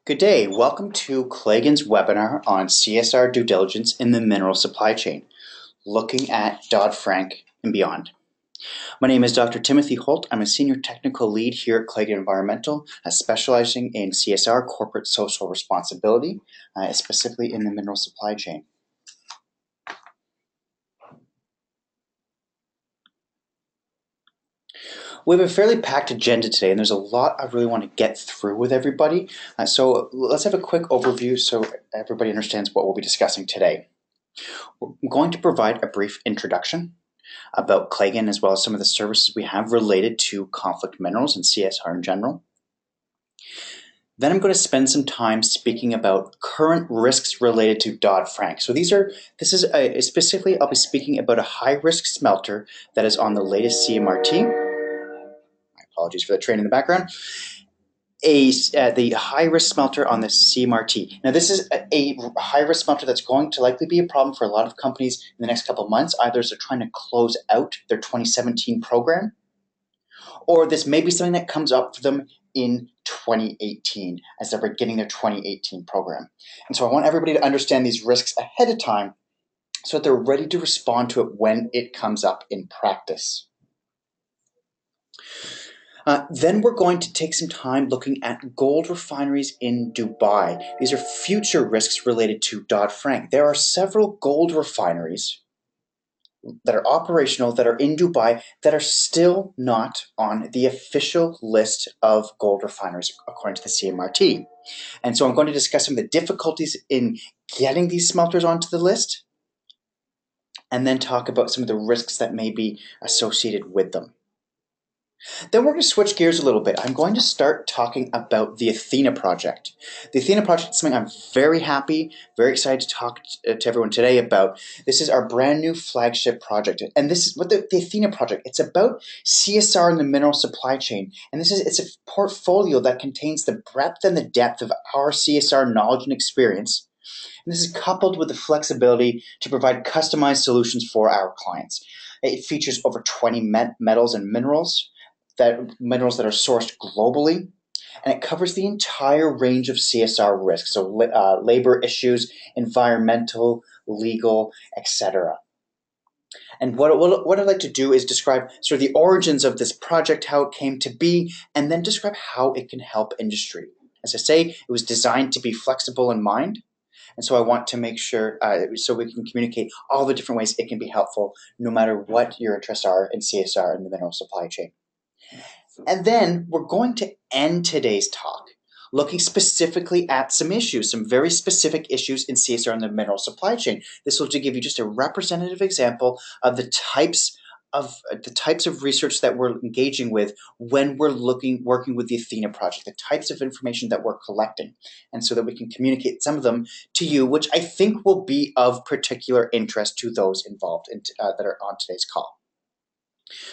Good day. Welcome to Claigan's webinar on CSR due diligence in the mineral supply chain, looking at Dodd-Frank and beyond. My name is Dr. Timothy Holt. I'm a senior technical lead here at Claigan Environmental, specializing in CSR, corporate social responsibility, specifically in the mineral supply chain. We have a fairly packed agenda today, and there's a lot I really want to get through with everybody. So let's have a quick overview so everybody understands what we'll be discussing today. We're going to provide a brief introduction about Claigan as well as some of the services we have related to conflict minerals and CSR in general. Then I'm going to spend some time speaking about current risks related to Dodd-Frank. So specifically I'll be speaking about a high-risk smelter that is on the latest CMRT. Apologies for the train in the background. The high-risk smelter on the CMRT. Now, this is a high-risk smelter that's going to likely be a problem for a lot of companies in the next couple of months. Either as they're trying to close out their 2017 program, or this may be something that comes up for them in 2018 as they're beginning their 2018 program. And so I want everybody to understand these risks ahead of time so that they're ready to respond to it when it comes up in practice. Then we're going to take some time looking at gold refineries in Dubai. These are future risks related to Dodd-Frank. There are several gold refineries that are operational, that are in Dubai, that are still not on the official list of gold refineries according to the CMRT. And so I'm going to discuss some of the difficulties in getting these smelters onto the list, and then talk about some of the risks that may be associated with them. Then we're going to switch gears a little bit. I'm going to start talking about the Athena Project. The Athena Project is something I'm very excited to talk to everyone today about. This is our brand new flagship project. And this is what the Athena Project, it's about CSR in the mineral supply chain. And it's a portfolio that contains the breadth and the depth of our CSR knowledge and experience. And this is coupled with the flexibility to provide customized solutions for our clients. It features over 20 metals and minerals that are sourced globally, and it covers the entire range of CSR risks, so labor issues, environmental, legal, etc. And what I'd like to do is describe sort of the origins of this project, how it came to be, and then describe how it can help industry. As I say, it was designed to be flexible in mind, and so I want to make sure so we can communicate all the different ways it can be helpful, no matter what your interests are in CSR in the mineral supply chain. And then we're going to end today's talk looking specifically at some issues, some very specific issues in CSR in the mineral supply chain. This will give you just a representative example of the types of research that we're engaging with when we're working with the Athena Project, the types of information that we're collecting, and so that we can communicate some of them to you, which I think will be of particular interest to those involved that are on today's call.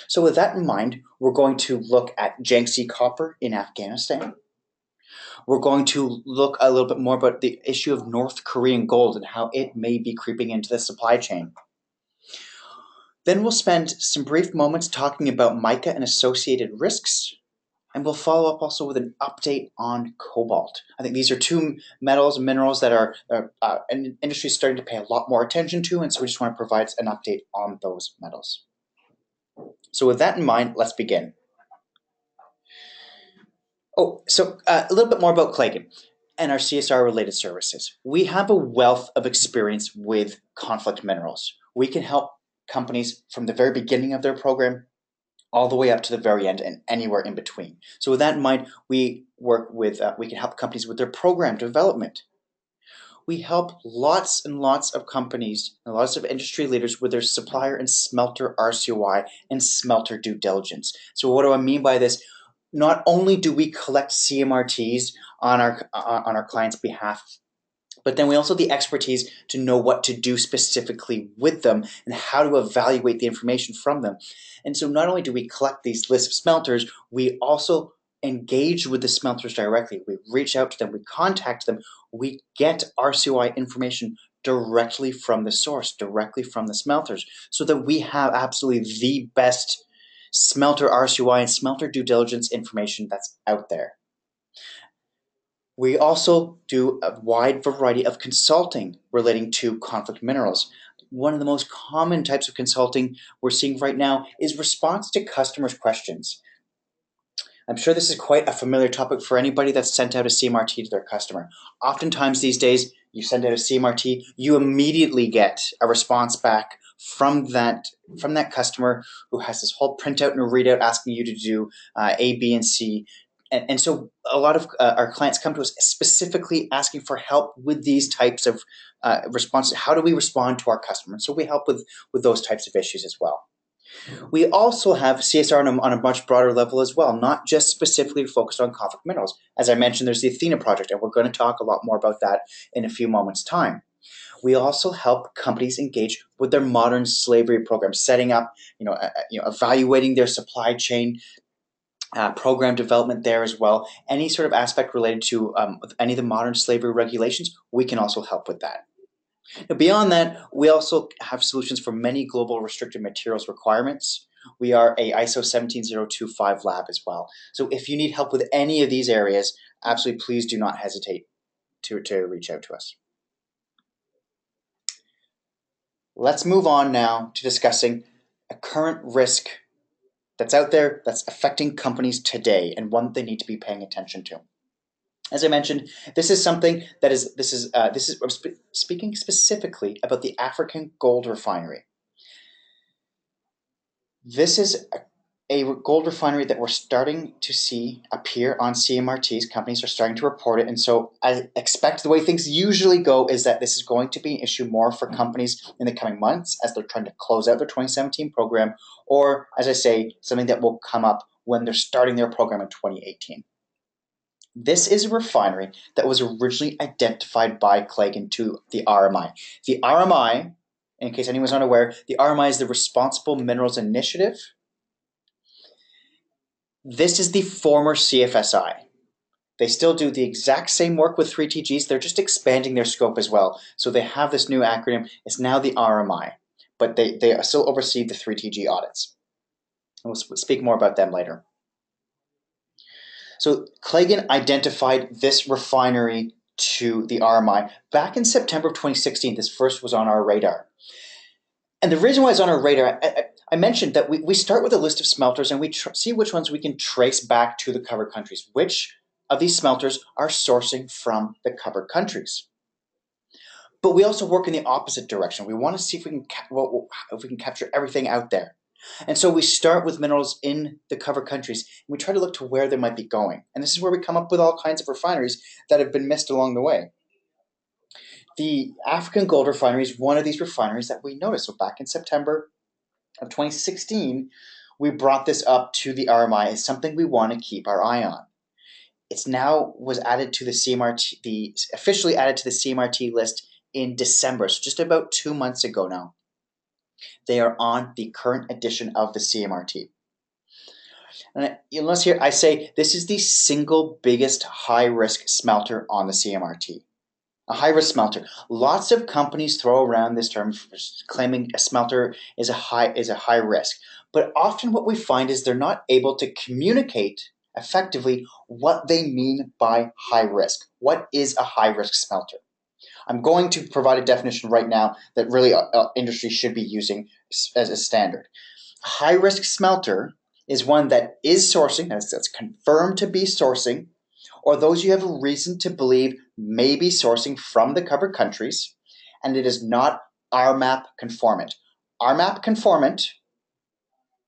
So with that in mind, we're going to look at Jiangxi copper in Afghanistan. We're going to look a little bit more about the issue of North Korean gold and how it may be creeping into the supply chain. Then we'll spend some brief moments talking about mica and associated risks, and we'll follow up also with an update on cobalt. I think these are two metals and minerals that an industry is starting to pay a lot more attention to, and so we just want to provide an update on those metals. So with that in mind, let's begin. So a little bit more about Claigan and our CSR-related services. We have a wealth of experience with conflict minerals. We can help companies from the very beginning of their program all the way up to the very end and anywhere in between. So with that in mind, we can help companies with their program development. We help lots and lots of companies and lots of industry leaders with their supplier and smelter RCOI and smelter due diligence. So what do I mean by this? Not only do we collect CMRTs on our clients' behalf, but then we also have the expertise to know what to do specifically with them and how to evaluate the information from them. And so not only do we collect these lists of smelters, we also engage with the smelters directly. We reach out to them, we contact them, we get RCOI information directly from the source, directly from the smelters, so that we have absolutely the best smelter RCOI and smelter due diligence information that's out there. We also do a wide variety of consulting relating to conflict minerals. One of the most common types of consulting we're seeing right now is response to customers' questions. I'm sure this is quite a familiar topic for anybody that's sent out a CMRT to their customer. Oftentimes these days, you send out a CMRT, you immediately get a response back from that customer who has this whole printout and a readout asking you to do A, B, and C. And so a lot of our clients come to us specifically asking for help with these types of responses. How do we respond to our customers? So we help with those types of issues as well. We also have CSR on a much broader level as well, not just specifically focused on conflict minerals. As I mentioned, there's the Athena Project, and we're going to talk a lot more about that in a few moments' time. We also help companies engage with their modern slavery program, setting up, evaluating their supply chain, program development there as well. Any sort of aspect related to any of the modern slavery regulations, we can also help with that. Now, beyond that, we also have solutions for many global restricted materials requirements. We are a ISO 17025 lab as well. So if you need help with any of these areas, absolutely please do not hesitate to reach out to us. Let's move on now to discussing a current risk that's out there that's affecting companies today and one that they need to be paying attention to. As I mentioned, this is something that I'm speaking specifically about the African gold refinery. This is a gold refinery that we're starting to see appear on CMRTs. Companies are starting to report it, and so I expect the way things usually go is that this is going to be an issue more for companies in the coming months as they're trying to close out their 2017 program, or, as I say, something that will come up when they're starting their program in 2018. This is a refinery that was originally identified by Claigan to the RMI. The RMI, in case anyone's not aware, the RMI is the Responsible Minerals Initiative. This is the former CFSI. They still do the exact same work with 3TGs, they're just expanding their scope as well. So they have this new acronym, it's now the RMI, but they still oversee the 3TG audits. And we'll speak more about them later. So Claigan identified this refinery to the RMI back in September of 2016. This first was on our radar. And the reason why it's on our radar, I mentioned that we start with a list of smelters and we see which ones we can trace back to the covered countries. Which of these smelters are sourcing from the covered countries? But we also work in the opposite direction. We want to see if we can capture everything out there. And so we start with minerals in the covered countries, and we try to look to where they might be going. And this is where we come up with all kinds of refineries that have been missed along the way. The African gold refinery is one of these refineries that we noticed. So back in September of 2016, we brought this up to the RMI as something we want to keep our eye on. It's now was added to the CMRT, officially added to the CMRT list in December, so just about 2 months ago now. They are on the current edition of the CMRT. And you'll notice here I say this is the single biggest high-risk smelter on the CMRT. A high-risk smelter. Lots of companies throw around this term claiming a smelter is a high risk. But often what we find is they're not able to communicate effectively what they mean by high risk. What is a high-risk smelter? I'm going to provide a definition right now that really industry should be using as a standard. A high-risk smelter is one that is sourcing, that's confirmed to be sourcing, or those you have a reason to believe may be sourcing from the covered countries, and it is not RMAP conformant. RMAP conformant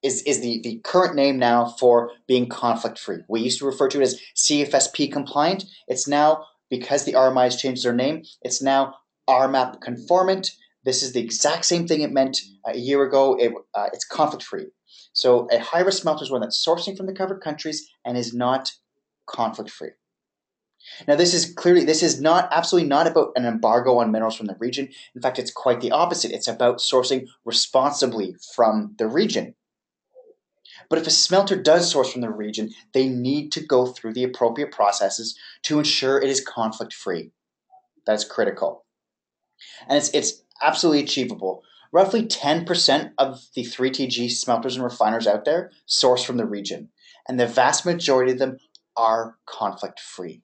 is the current name now for being conflict-free. We used to refer to it as CFSP compliant. It's now, because the RMI has changed their name, it's now RMAP conformant. This is the exact same thing it meant a year ago. It's conflict-free. So a high-risk smelter is one that's sourcing from the covered countries and is not conflict-free. Now this is absolutely not about an embargo on minerals from the region. In fact, it's quite the opposite. It's about sourcing responsibly from the region. But if a smelter does source from the region, they need to go through the appropriate processes to ensure it is conflict-free. That's critical. And it's absolutely achievable. Roughly 10% of the 3TG smelters and refiners out there source from the region, and the vast majority of them are conflict-free.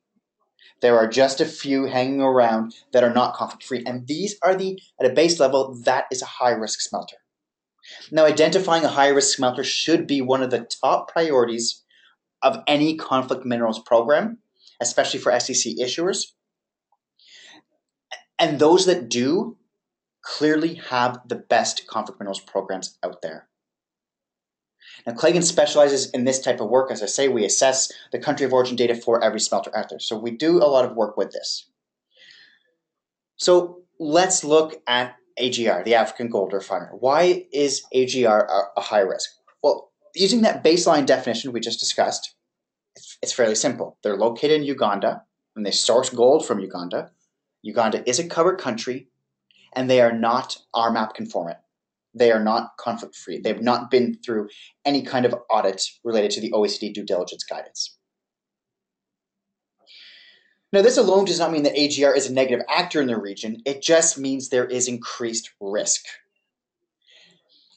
There are just a few hanging around that are not conflict-free, and these are at a base level, that is a high-risk smelter. Now, identifying a high-risk smelter should be one of the top priorities of any conflict minerals program, especially for SEC issuers. And those that do clearly have the best conflict minerals programs out there. Now, Claigan specializes in this type of work. As I say, we assess the country of origin data for every smelter out there. So we do a lot of work with this. So let's look at AGR, the African Gold Refiner. Why is AGR a high risk? Well, using that baseline definition we just discussed, it's fairly simple. They're located in Uganda, and they source gold from Uganda. Uganda is a covered country, and they are not RMAP conformant. They are not conflict-free. They've not been through any kind of audit related to the OECD due diligence guidance. Now, this alone does not mean that AGR is a negative actor in the region. It just means there is increased risk.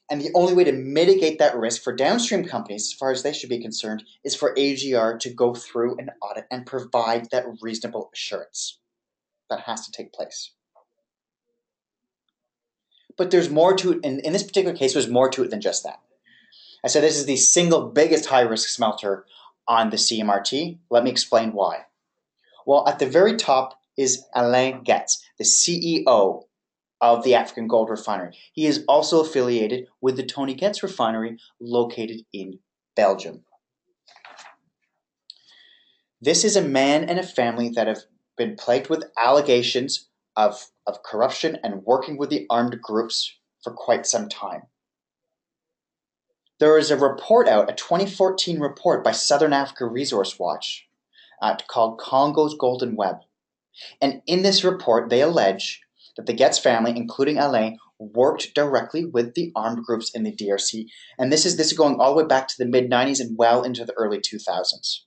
And the only way to mitigate that risk for downstream companies, as far as they should be concerned, is for AGR to go through an audit and provide that reasonable assurance. That has to take place. But there's more to it. In this particular case, there's more to it than just that. I said this is the single biggest high-risk smelter on the CMRT. Let me explain why. Well, at the very top is Alain Getz, the CEO of the African Gold Refinery. He is also affiliated with the Tony Getz Refinery located in Belgium. This is a man and a family that have been plagued with allegations of corruption and working with the armed groups for quite some time. There is a report out, a 2014 report by Southern Africa Resource Watch called Congo's Golden Web. And in this report, they allege that the Getz family, including Alain, worked directly with the armed groups in the DRC. And this is going all the way back to the mid-90s and well into the early 2000s.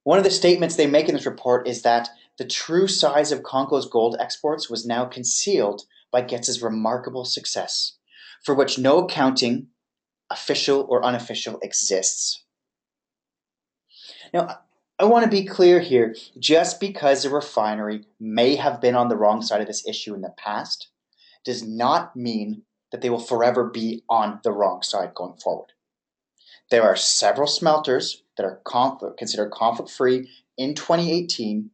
One of the statements they make in this report is that the true size of Congo's gold exports was now concealed by Getz's remarkable success, for which no accounting, official or unofficial, exists. Now, I want to be clear here, just because a refinery may have been on the wrong side of this issue in the past does not mean that they will forever be on the wrong side going forward. There are several smelters that are considered conflict-free in 2018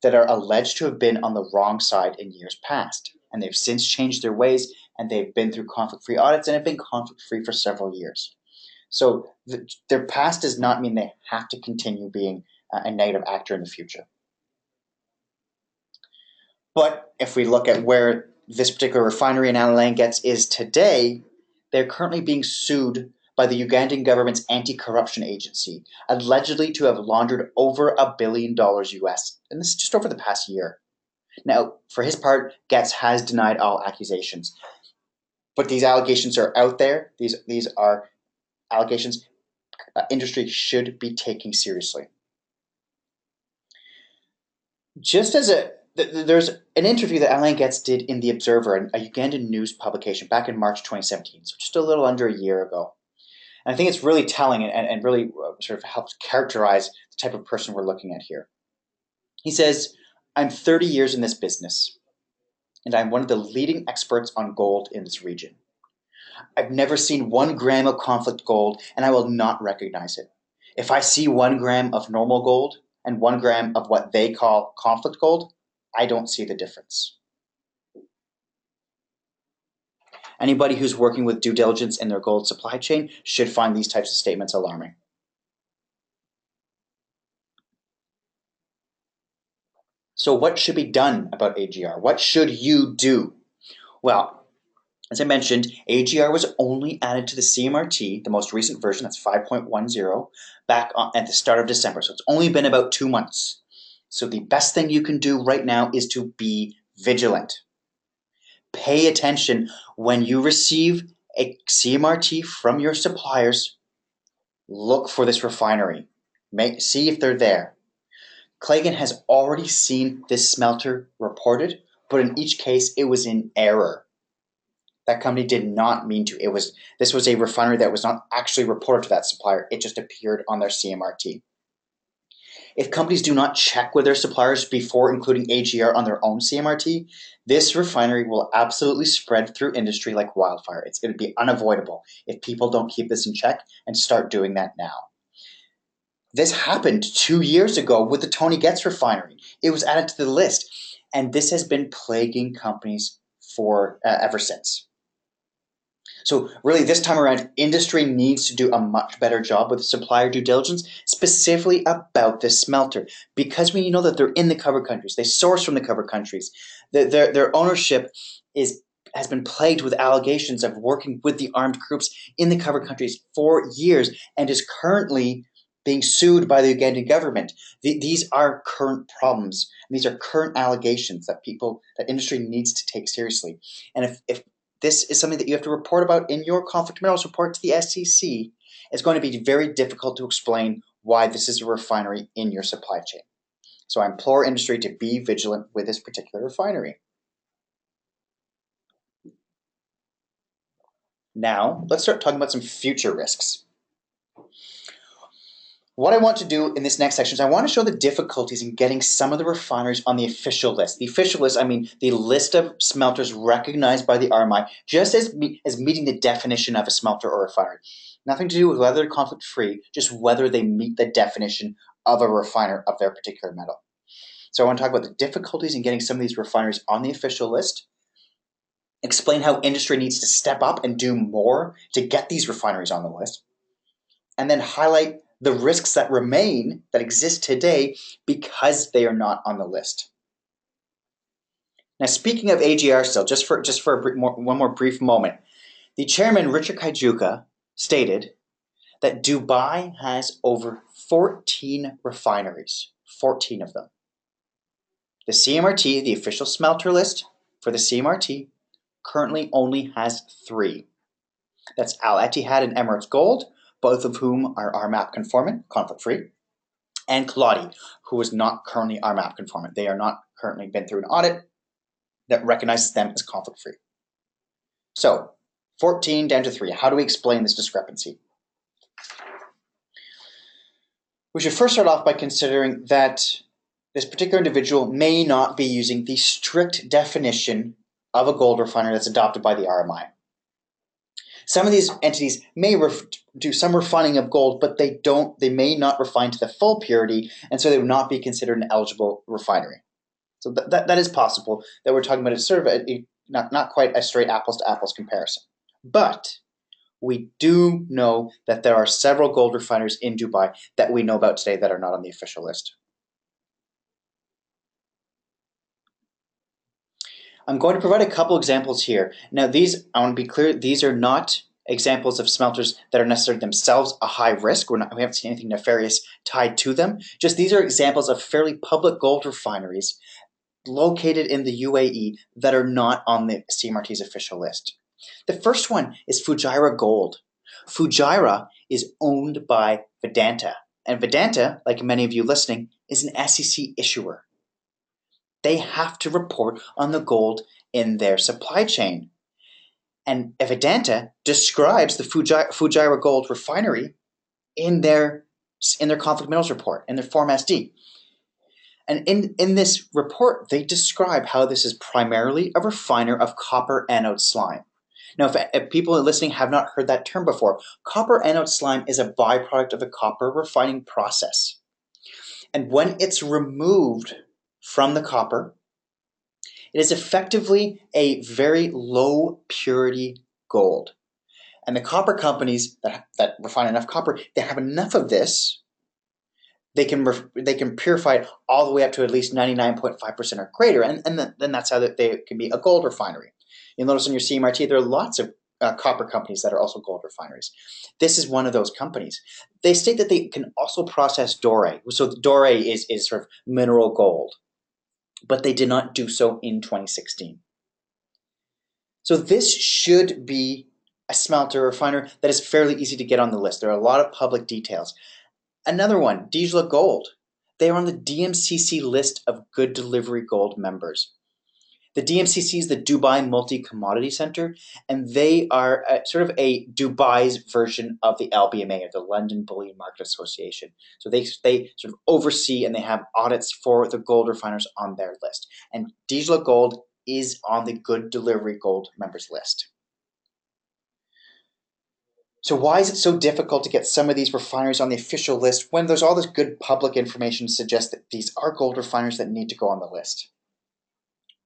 that are alleged to have been on the wrong side in years past. And they've since changed their ways, and they've been through conflict-free audits and have been conflict-free for several years. So their past does not mean they have to continue being a negative actor in the future. But if we look at where this particular refinery in Alain Getz is today, they're currently being sued by the Ugandan government's anti-corruption agency, allegedly to have laundered over $1 billion US, and this is just over the past year. Now, for his part, Getz has denied all accusations. But these allegations are out there. These are allegations industry should be taking seriously. Just as there's an interview that Alain Getz did in The Observer, a Ugandan news publication, back in March 2017, so just a little under a year ago. And I think it's really telling and really sort of helps characterize the type of person we're looking at here. He says, "I'm 30 years in this business, and I'm one of the leading experts on gold in this region. I've never seen 1 gram of conflict gold, and I will not recognize it. If I see 1 gram of normal gold and 1 gram of what they call conflict gold, I don't see the difference." Anybody who's working with due diligence in their gold supply chain should find these types of statements alarming. So what should be done about AGR? What should you do? Well, as I mentioned, AGR was only added to the CMRT, the most recent version, that's 5.10, back at the start of December. So it's only been about 2 months. So the best thing you can do right now is to be vigilant. Pay attention when you receive a CMRT from your suppliers. Look for this refinery. See if they're there. Claigan has already seen this smelter reported, but in each case it was in error. That company did not mean to. This was a refinery that was not actually reported to that supplier. It just appeared on their CMRT. If companies do not check with their suppliers before including AGR on their own CMRT, this refinery will absolutely spread through industry like wildfire. It's going to be unavoidable if people don't keep this in check and start doing that now. This happened 2 years ago with the Tony Getz refinery. It was added to the list, and this has been plaguing companies for ever since. So really, this time around, industry needs to do a much better job with supplier due diligence, specifically about this smelter, because we know that they're in the covered countries. They source from the covered countries. Their ownership has been plagued with allegations of working with the armed groups in the covered countries for years, and is currently being sued by the Ugandan government. These are current problems. These are current allegations that industry needs to take seriously. And if this is something that you have to report about in your conflict minerals report to the SEC, it's going to be very difficult to explain why this is a refinery in your supply chain. So I implore industry to be vigilant with this particular refinery. Now, let's start talking about some future risks. What I want to do in this next section is I want to show the difficulties in getting some of the refineries on the official list. The official list, I mean the list of smelters recognized by the RMI, just as meeting the definition of a smelter or refinery. Nothing to do with whether they're conflict-free, just whether they meet the definition of a refiner of their particular metal. So I want to talk about the difficulties in getting some of these refineries on the official list, explain how industry needs to step up and do more to get these refineries on the list, and then highlight the risks that remain, that exist today, because they are not on the list. Now, speaking of AGR still, just for one more brief moment, the chairman, Richard Kaijuka, stated that Dubai has over 14 refineries, 14 of them. The CMRT, the official smelter list for the CMRT, currently only has 3. That's Al Ittihad and Emirates Gold, both of whom are RMAP conformant, conflict-free, and Kaladi, who is not currently RMAP conformant. They are not currently been through an audit that recognizes them as conflict-free. So, 14 down to 3. How do we explain this discrepancy? We should first start off by considering that this particular individual may not be using the strict definition of a gold refiner that's adopted by the RMI. Some of these entities may do some refining of gold, but they may not refine to the full purity, and so they would not be considered an eligible refinery. So that is possible, that we're talking about sort of not quite a straight apples to apples comparison. But we do know that there are several gold refineries in Dubai that we know about today that are not on the official list. I'm going to provide a couple examples here. Now I want to be clear, these are not examples of smelters that are necessarily themselves a high risk. We haven't seen anything nefarious tied to them. Just these are examples of fairly public gold refineries located in the UAE that are not on the CMRT's official list. The first one is Fujairah Gold. Fujairah is owned by Vedanta. And Vedanta, like many of you listening, is an SEC issuer. They have to report on the gold in their supply chain. And Vedanta describes the Fujairah Gold refinery in their conflict minerals report, in their Form SD. And in this report, they describe how this is primarily a refiner of copper anode slime. Now, if people listening have not heard that term before, copper anode slime is a byproduct of the copper refining process. And when it's removed from the copper, it is effectively a very low purity gold. And the copper companies that refine enough copper, they have enough of this, they can purify it all the way up to at least 99.5% or greater, and then that's how they can be a gold refinery. You'll notice on your CMRT there are lots of copper companies that are also gold refineries. This is one of those companies. They state that they can also process doré. So doré is sort of mineral gold, but they did not do so in 2016. So this should be a smelter refiner that is fairly easy to get on the list. There are a lot of public details. Another one, Dijla Gold. They are on the DMCC list of Good Delivery Gold members. The DMCC is the Dubai Multi-Commodity Center, and they are sort of a Dubai's version of the LBMA, or the London Bullion Market Association. So they sort of oversee and they have audits for the gold refiners on their list. And Dijla Gold is on the Good Delivery Gold members list. So why is it so difficult to get some of these refineries on the official list when there's all this good public information to suggest that these are gold refineries that need to go on the list?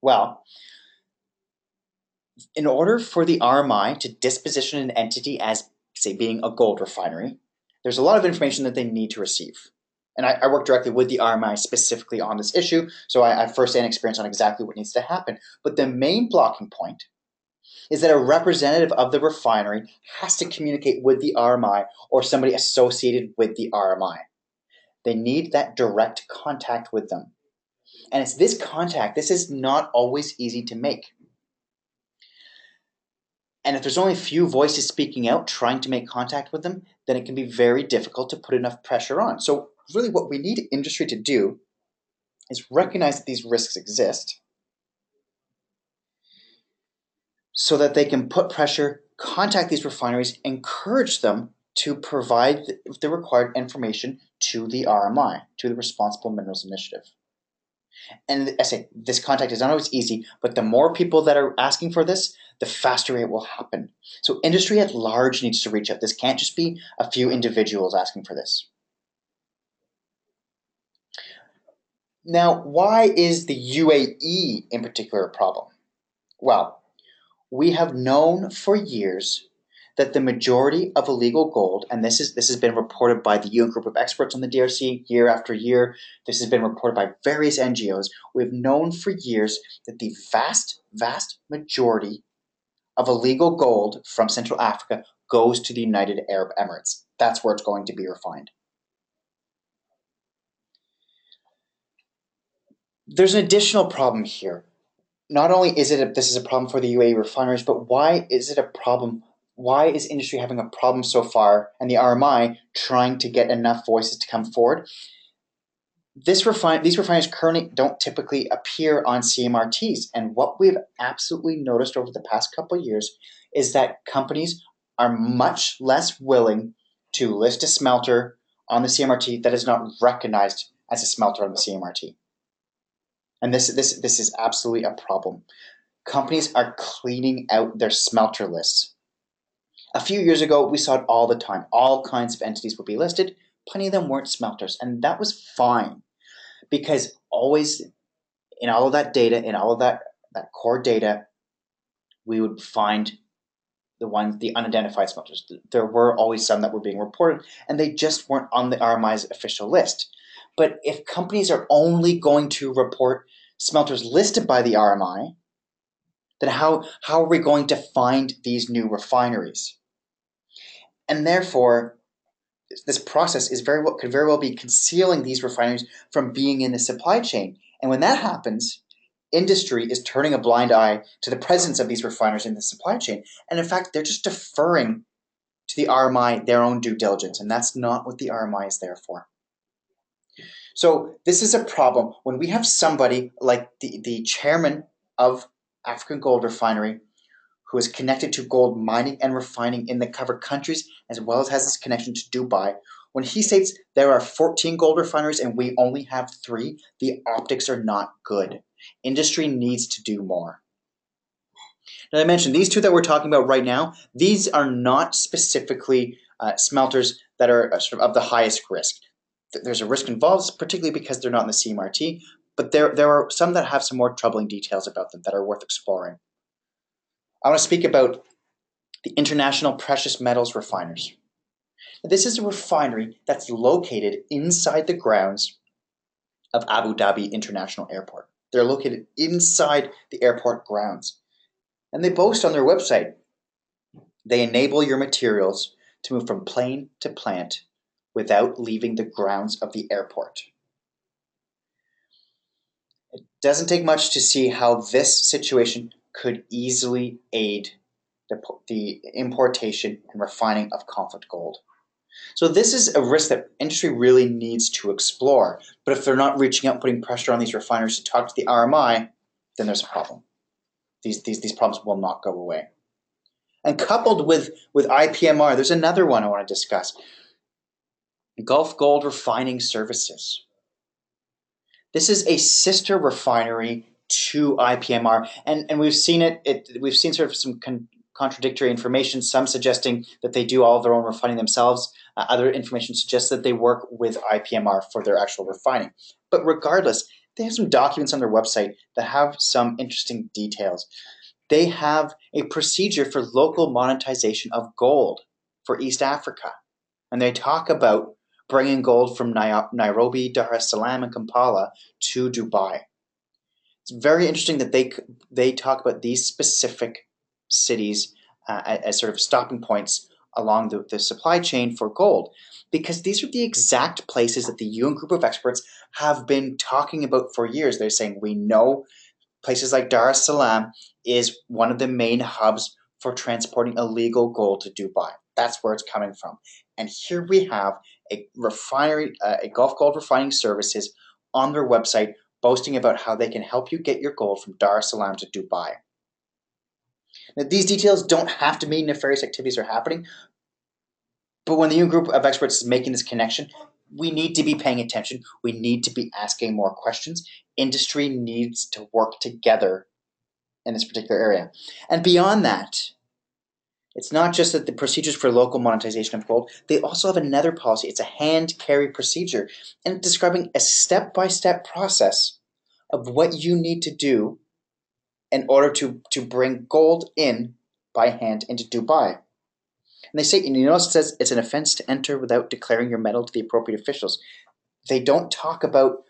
Well, in order for the RMI to disposition an entity as, say, being a gold refinery, there's a lot of information that they need to receive. And I work directly with the RMI specifically on this issue, so I have first-hand experience on exactly what needs to happen. But the main blocking point is that a representative of the refinery has to communicate with the RMI or somebody associated with the RMI. They need that direct contact with them. And it's this contact, this is not always easy to make. And if there's only a few voices speaking out, trying to make contact with them, then it can be very difficult to put enough pressure on. So really what we need industry to do is recognize that these risks exist so that they can put pressure, contact these refineries, encourage them to provide the required information to the RMI, to the Responsible Minerals Initiative. And I say, this contact is not always easy, but the more people that are asking for this, the faster it will happen. So industry at large needs to reach out. This can't just be a few individuals asking for this. Now, why is the UAE in particular a problem? Well, we have known for years that the majority of illegal gold, and this has been reported by the UN Group of Experts on the DRC year after year, this has been reported by various NGOs, we've known for years that the vast, vast majority of illegal gold from Central Africa goes to the United Arab Emirates. That's where it's going to be refined. There's an additional problem here. Not only is this is a problem for the UAE refineries, but why is it a problem? Why is industry having a problem so far, and the RMI trying to get enough voices to come forward? These refineries currently don't typically appear on CMRTs, and what we've absolutely noticed over the past couple of years is that companies are much less willing to list a smelter on the CMRT that is not recognized as a smelter on the CMRT. And this is absolutely a problem. Companies are cleaning out their smelter lists. A few years ago, we saw it all the time. All kinds of entities would be listed. Plenty of them weren't smelters, and that was fine, because always in all of that data, in all of that core data, we would find the unidentified smelters. There were always some that were being reported, and they just weren't on the RMI's official list. But if companies are only going to report smelters listed by the RMI, then how are we going to find these new refineries? And therefore, this process could very well be concealing these refineries from being in the supply chain. And when that happens, industry is turning a blind eye to the presence of these refineries in the supply chain. And in fact, they're just deferring to the RMI their own due diligence. And that's not what the RMI is there for. So this is a problem when we have somebody like the chairman of African Gold Refinery, who is connected to gold mining and refining in the covered countries, as well as has this connection to Dubai. When he states there are 14 gold refineries and we only have 3, the optics are not good. Industry needs to do more. Now, I mentioned these 2 that we're talking about right now, these are not specifically smelters that are sort of the highest risk. There's a risk involved, particularly because they're not in the CMRT, but there are some that have some more troubling details about them that are worth exploring. I want to speak about the International Precious Metals Refiners. This is a refinery that's located inside the grounds of Abu Dhabi International Airport. They're located inside the airport grounds. And they boast on their website, they enable your materials to move from plane to plant without leaving the grounds of the airport. It doesn't take much to see how this situation could easily aid the importation and refining of conflict gold. So this is a risk that industry really needs to explore. But if they're not reaching out and putting pressure on these refiners to talk to the RMI, then there's a problem. these problems will not go away. And coupled with IPMR, there's another one I want to discuss. Gulf Gold Refining Services. This is a sister refinery to IPMR, and we've seen we've seen sort of some contradictory information, some suggesting that they do all of their own refining themselves. Other information suggests that they work with IPMR for their actual refining. But regardless, they have some documents on their website that have some interesting details. They have a procedure for local monetization of gold for East Africa. And they talk about bringing gold from Nairobi, Dar es Salaam, and Kampala to Dubai. It's very interesting that they talk about these specific cities as sort of stopping points along the supply chain for gold, because these are the exact places that the UN group of experts have been talking about for years. They're saying, we know places like Dar es Salaam is one of the main hubs for transporting illegal gold to Dubai. That's where it's coming from. And here we have a refinery, a Gulf Gold Refining Services on their website boasting about how they can help you get your gold from Dar es Salaam to Dubai. Now, these details don't have to mean nefarious activities are happening, but when the UN group of experts is making this connection, we need to be paying attention. We need to be asking more questions. Industry needs to work together in this particular area. And beyond that, it's not just that the procedures for local monetization of gold, they also have another policy. It's a hand-carry procedure, and it's describing a step-by-step process of what you need to do in order to bring gold in by hand into Dubai. And they say, and you notice it says it's an offense to enter without declaring your metal to the appropriate officials. They don't talk about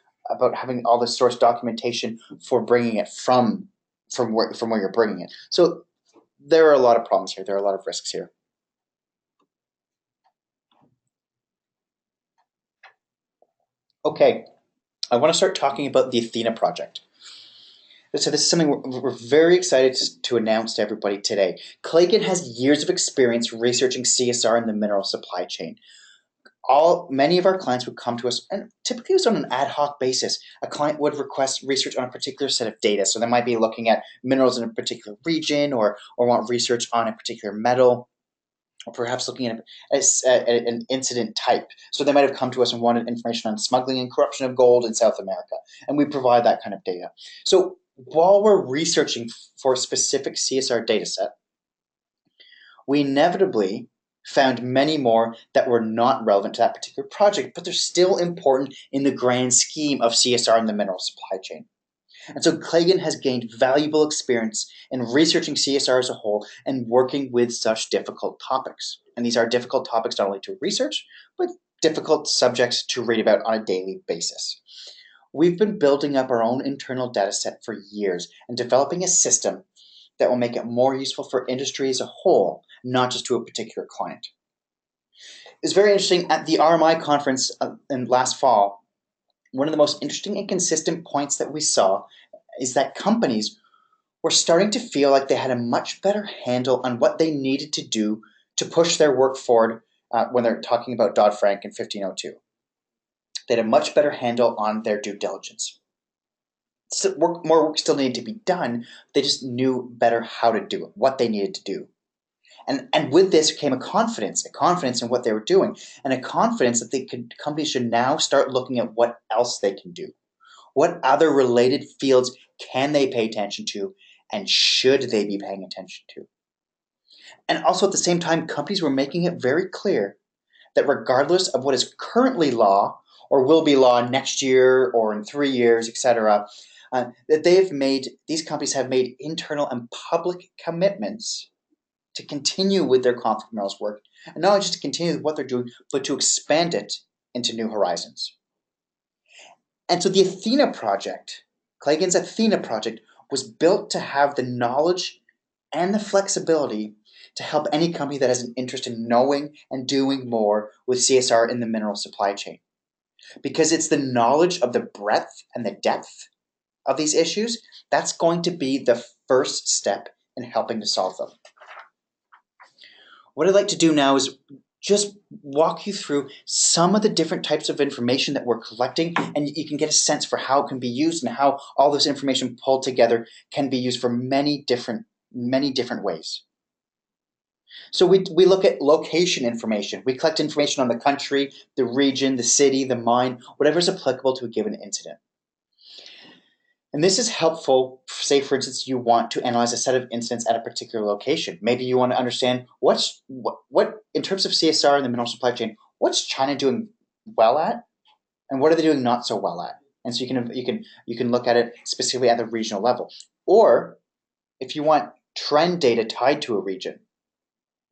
having all the source documentation for bringing it from where you're bringing it. So there are a lot of problems here. There are a lot of risks here. Okay, I want to start talking about the Athena Project. So this is something we're very excited to announce to everybody today. Claigan has years of experience researching CSR in the mineral supply chain. Many of our clients would come to us, and typically it was on an ad hoc basis. A client would request research on a particular set of data. So they might be looking at minerals in a particular region, or want research on a particular metal, or perhaps looking at an incident type. So they might have come to us and wanted information on smuggling and corruption of gold in South America, and we provide that kind of data. So while we're researching for a specific CSR data set, we inevitably found many more that were not relevant to that particular project, but they're still important in the grand scheme of CSR in the mineral supply chain. And so Claigan has gained valuable experience in researching CSR as a whole and working with such difficult topics. And these are difficult topics not only to research, but difficult subjects to read about on a daily basis. We've been building up our own internal data set for years and developing a system that will make it more useful for industry as a whole, not just to a particular client. It's very interesting. At the RMI conference in last fall, one of the most interesting and consistent points that we saw is that companies were starting to feel like they had a much better handle on what they needed to do to push their work forward when they're talking about Dodd-Frank in 1502. They had a much better handle on their due diligence. So more work still needed to be done. They just knew better how to do it, what they needed to do. And with this came a confidence in what they were doing, and a confidence that companies should now start looking at what else they can do. What other related fields can they pay attention to, and should they be paying attention to? And also at the same time, companies were making it very clear that regardless of what is currently law or will be law next year or in 3 years, etc., that these companies have made internal and public commitments to continue with their conflict minerals work, and not just to continue with what they're doing, but to expand it into new horizons. And so the Athena Project, Claigan's Athena Project, was built to have the knowledge and the flexibility to help any company that has an interest in knowing and doing more with CSR in the mineral supply chain. Because it's the knowledge of the breadth and the depth of these issues that's going to be the first step in helping to solve them. What I'd like to do now is just walk you through some of the different types of information that we're collecting, and you can get a sense for how it can be used and how all this information pulled together can be used for many different ways. So we look at location information. We collect information on the country, the region, the city, the mine, whatever is applicable to a given incident. And this is helpful, say for instance, you want to analyze a set of incidents at a particular location. Maybe you want to understand what in terms of CSR in the mineral supply chain, what's China doing well at, and what are they doing not so well at? And so you can look at it specifically at the regional level. Or if you want trend data tied to a region,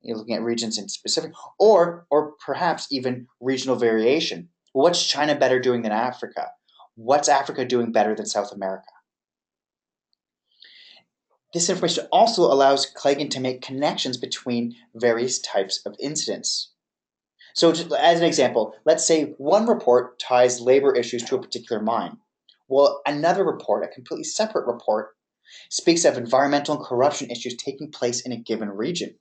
you're looking at regions in specific, or perhaps even regional variation. What's China better doing than Africa? What's Africa doing better than South America? This information also allows Claigan to make connections between various types of incidents. So just as an example, let's say one report ties labor issues to a particular mine. Well, another report, a completely separate report, speaks of environmental and corruption issues taking place in a given region.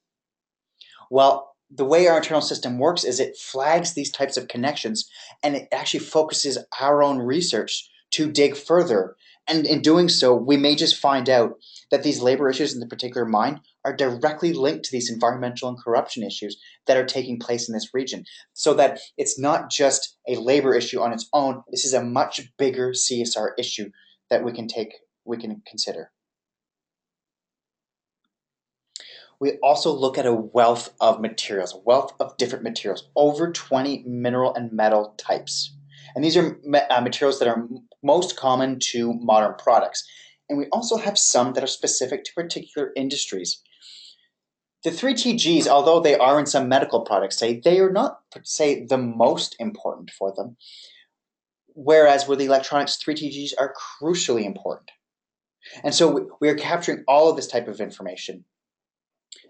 Well, the way our internal system works is it flags these types of connections, and it actually focuses our own research to dig further. And in doing so, we may just find out that these labor issues in the particular mine are directly linked to these environmental and corruption issues that are taking place in this region. So that it's not just a labor issue on its own. This is a much bigger CSR issue that we can consider. We also look at a wealth of materials, a wealth of different materials, over 20 mineral and metal types. And these are materials that are most common to modern products. And we also have some that are specific to particular industries. The 3 TGs, although they are in some medical products, they are not, say, the most important for them. Whereas with the electronics, 3 TGs are crucially important. And so we are capturing all of this type of information.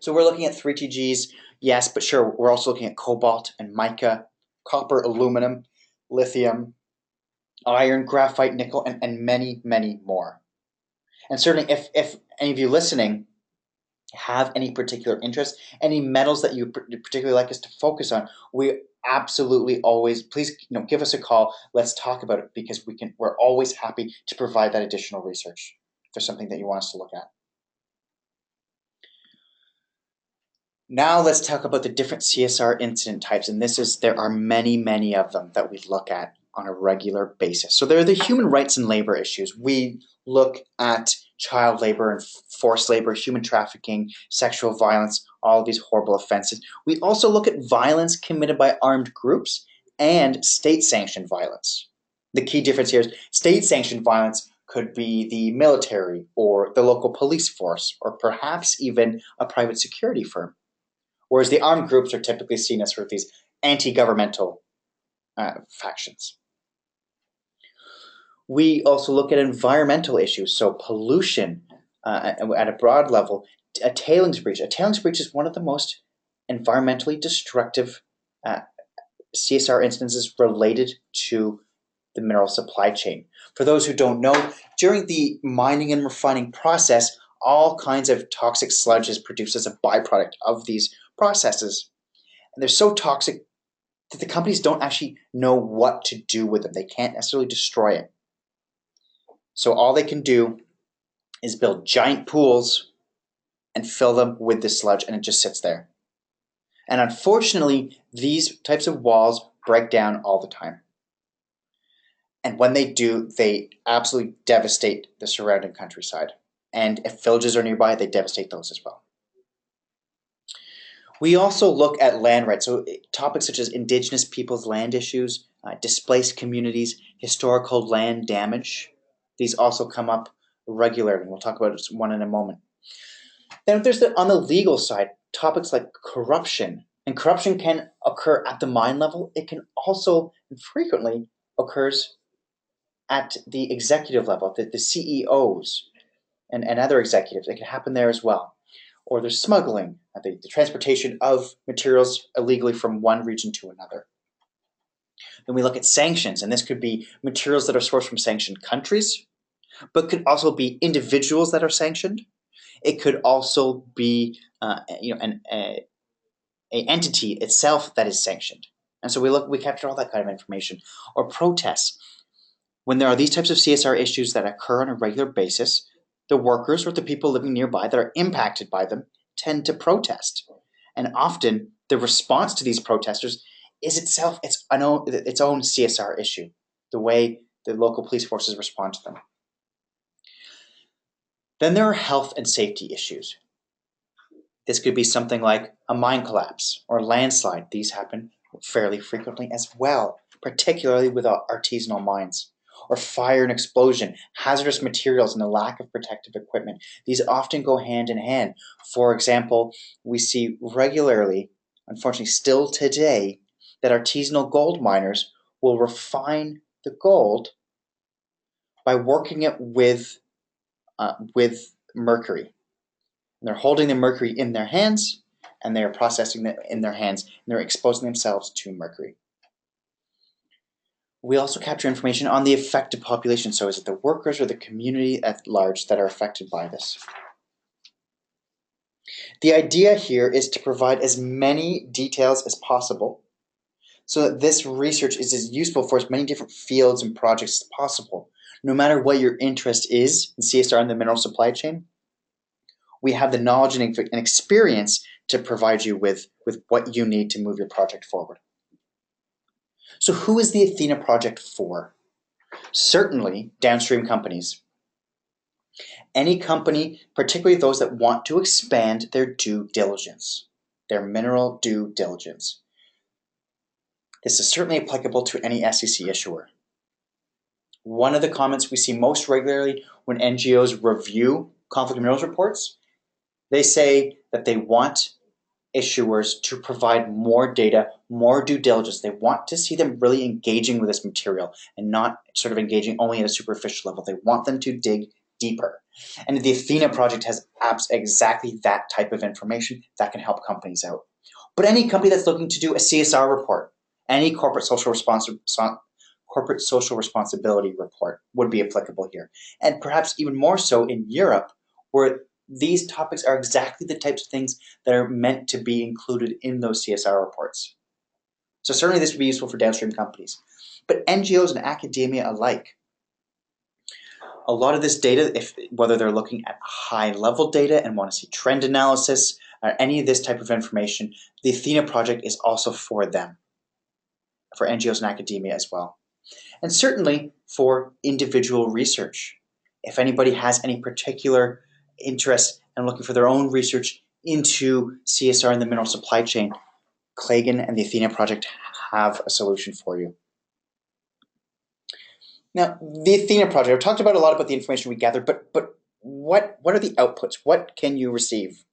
So we're looking at 3 TGs, yes, but sure, we're also looking at cobalt and mica, copper, aluminum, lithium, iron, graphite, nickel, and many, many more. And certainly if any of you listening have any particular interest, any metals that you particularly like us to focus on, we absolutely always, please give us a call. Let's talk about it, because we're always happy to provide that additional research if there's something that you want us to look at. Now let's talk about the different CSR incident types, and there are many, many of them that we look at on a regular basis. So there are the human rights and labor issues. We look at child labor and forced labor, human trafficking, sexual violence, all of these horrible offenses. We also look at violence committed by armed groups and state-sanctioned violence. The key difference here is state-sanctioned violence could be the military or the local police force, or perhaps even a private security firm. Whereas the armed groups are typically seen as sort of these anti-governmental factions. We also look at environmental issues, so pollution at a broad level, a tailings breach. A tailings breach is one of the most environmentally destructive CSR instances related to the mineral supply chain. For those who don't know, during the mining and refining process, all kinds of toxic sludge is produced as a byproduct of these processes. And they're so toxic that the companies don't actually know what to do with them. They can't necessarily destroy it. So all they can do is build giant pools and fill them with this sludge, and it just sits there. And unfortunately, these types of walls break down all the time. And when they do, they absolutely devastate the surrounding countryside. And if villages are nearby, they devastate those as well. We also look at land rights, so topics such as indigenous peoples' land issues, displaced communities, historical land damage. These also come up regularly. We'll talk about one in a moment. Then there's on the legal side, topics like corruption. And corruption can occur at the mine level. It can also, and frequently, occurs at the executive level, the CEOs and other executives. It can happen there as well. Or there's smuggling, the transportation of materials illegally from one region to another. Then we look at sanctions, and this could be materials that are sourced from sanctioned countries, but could also be individuals that are sanctioned. It could also be entity itself that is sanctioned. And so we capture all that kind of information. Or protests. When there are these types of CSR issues that occur on a regular basis, the workers or the people living nearby that are impacted by them tend to protest. And often the response to these protesters is itself its own CSR issue, the way the local police forces respond to them. Then there are health and safety issues. This could be something like a mine collapse or landslide. These happen fairly frequently as well, particularly with artisanal mines. Or fire and explosion, hazardous materials, and the lack of protective equipment. These often go hand in hand. For example, we see regularly, unfortunately still today, that artisanal gold miners will refine the gold by working it with mercury. And they're holding the mercury in their hands, and they are processing it in their hands, and they're exposing themselves to mercury. We also capture information on the affected population. So is it the workers or the community at large that are affected by this? The idea here is to provide as many details as possible so that this research is as useful for as many different fields and projects as possible. No matter what your interest is in CSR and the mineral supply chain, we have the knowledge and experience to provide you with what you need to move your project forward. So who is the Athena Project for? Certainly downstream companies. Any company, particularly those that want to expand their due diligence, their mineral due diligence. This is certainly applicable to any SEC issuer. One of the comments we see most regularly when NGOs review conflict of minerals reports, they say that they want issuers to provide more data, more due diligence. They want to see them really engaging with this material and not sort of engaging only at a superficial level. They want them to dig deeper. And the Athena Project has exactly that type of information that can help companies out. But any company that's looking to do a CSR report, any corporate social responsibility report would be applicable here. And perhaps even more so in Europe, where these topics are exactly the types of things that are meant to be included in those CSR reports. So certainly this would be useful for downstream companies. But NGOs and academia alike, a lot of this data, whether they're looking at high-level data and want to see trend analysis or any of this type of information, the Athena Project is also for them, for NGOs and academia as well. And certainly for individual research. If anybody has any particular interest and looking for their own research into CSR and the mineral supply chain, Claigan and the Athena Project have a solution for you. Now, the Athena Project, I've talked about a lot about the information we gathered, but what are the outputs? What can you receive?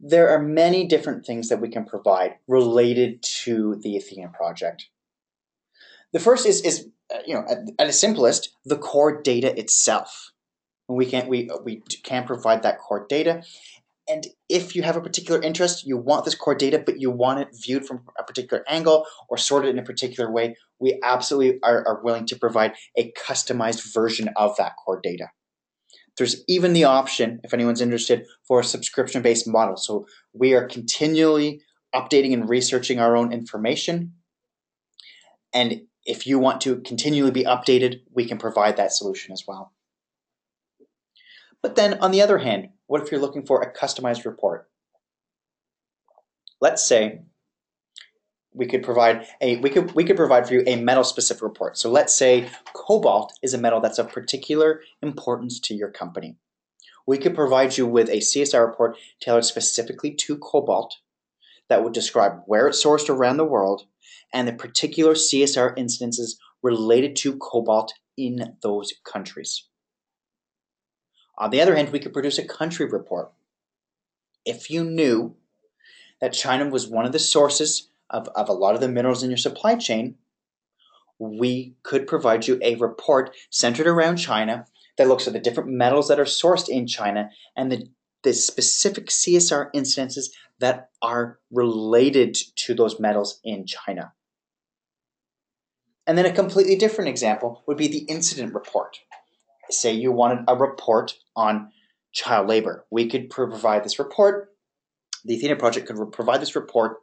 There are many different things that we can provide related to the Athena Project. The first is at its simplest, the core data itself. We can provide that core data. And if you have a particular interest, you want this core data, but you want it viewed from a particular angle or sorted in a particular way, we absolutely are willing to provide a customized version of that core data. There's even the option, if anyone's interested, for a subscription-based model. So we are continually updating and researching our own information. And if you want to continually be updated, we can provide that solution as well. But then on the other hand, what if you're looking for a customized report? Let's say we could provide for you a metal specific report. So let's say cobalt is a metal that's of particular importance to your company. We could provide you with a CSR report tailored specifically to cobalt that would describe where it's sourced around the world and the particular CSR instances related to cobalt in those countries. On the other hand, we could produce a country report. If you knew that China was one of the sources of a lot of the minerals in your supply chain, we could provide you a report centered around China that looks at the different metals that are sourced in China and the specific CSR instances that are related to those metals in China. And then a completely different example would be the incident report. Say you wanted a report on child labor. We could provide this report The Athena Project could provide this report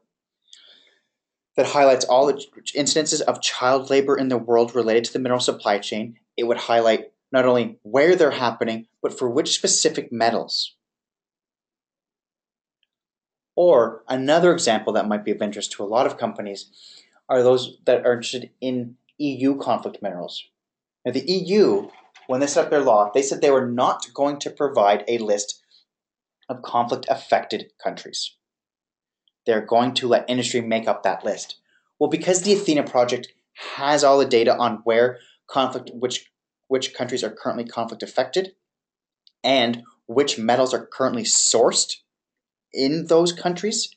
that highlights all the incidences of child labor in the world related to the mineral supply chain. It would highlight not only where they're happening, but for which specific metals. Or another example that might be of interest to a lot of companies are those that are interested in EU conflict minerals. Now, the EU, when they set up their law, they said they were not going to provide a list of conflict-affected countries. They're going to let industry make up that list. Well, because the Athena Project has all the data on where which countries are currently conflict affected and which metals are currently sourced in those countries,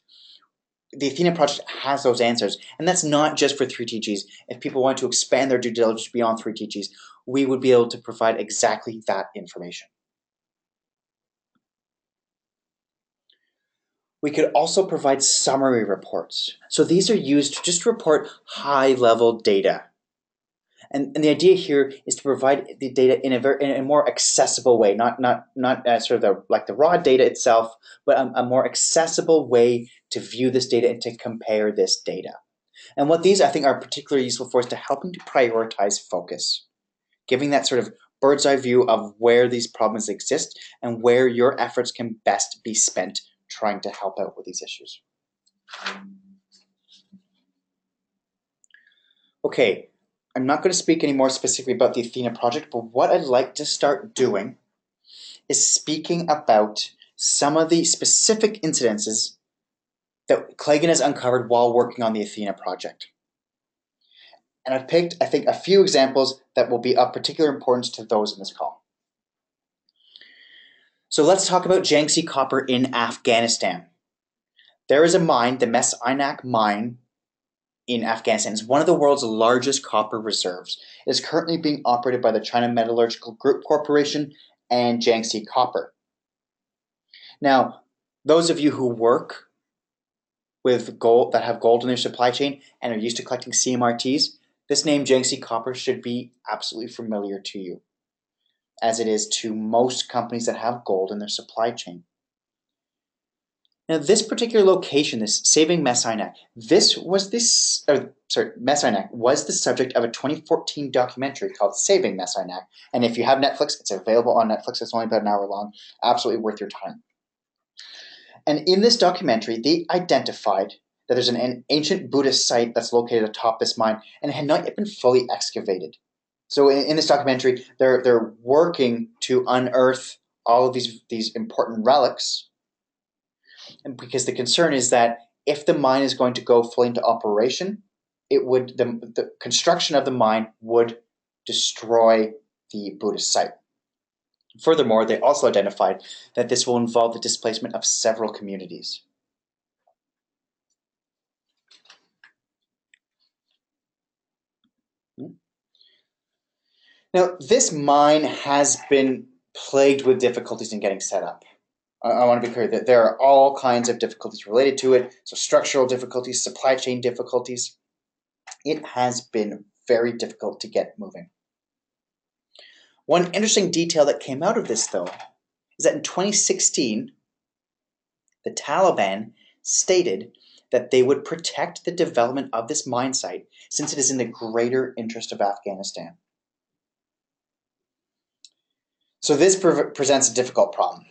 the Athena Project has those answers. And that's not just for 3TGs. If people want to expand their due diligence beyond 3TGs, we would be able to provide exactly that information. We could also provide summary reports. So these are used to just report high-level data. And the idea here is to provide the data in a more accessible way, not sort of like the raw data itself, but a more accessible way to view this data and to compare this data. And what these I think are particularly useful for is to helping to prioritize focus, giving that sort of bird's eye view of where these problems exist and where your efforts can best be spent trying to help out with these issues. Okay, I'm not going to speak any more specifically about the Athena Project, but what I'd like to start doing is speaking about some of the specific incidences that Claigan has uncovered while working on the Athena Project. And I've picked, I think, a few examples that will be of particular importance to those in this call. So let's talk about Jiangxi copper in Afghanistan. There is a mine, the Mes-Aynak mine in Afghanistan. It's one of the world's largest copper reserves. It is currently being operated by the China Metallurgical Group Corporation and Jiangxi Copper. Now, those of you who work with gold, that have gold in their supply chain and are used to collecting CMRTs, this name Jiangxi Copper should be absolutely familiar to you, as it is to most companies that have gold in their supply chain. Now, this particular location, this Saving Mes-Aynak, Mes-Aynak was the subject of a 2014 documentary called Saving Mes-Aynak. And if you have Netflix, it's available on Netflix. It's only about an hour long. Absolutely worth your time. And in this documentary, they identified that there's an ancient Buddhist site that's located atop this mine, and it had not yet been fully excavated. So in this documentary, they're working to unearth all of these important relics, and because the concern is that if the mine is going to go fully into operation, the construction of the mine would destroy the Buddhist site. Furthermore, they also identified that this will involve the displacement of several communities. Now, this mine has been plagued with difficulties in getting set up. I want to be clear that there are all kinds of difficulties related to it. So structural difficulties, supply chain difficulties. It has been very difficult to get moving. One interesting detail that came out of this, though, is that in 2016, the Taliban stated that they would protect the development of this mine site since it is in the greater interest of Afghanistan. So this presents a difficult problem.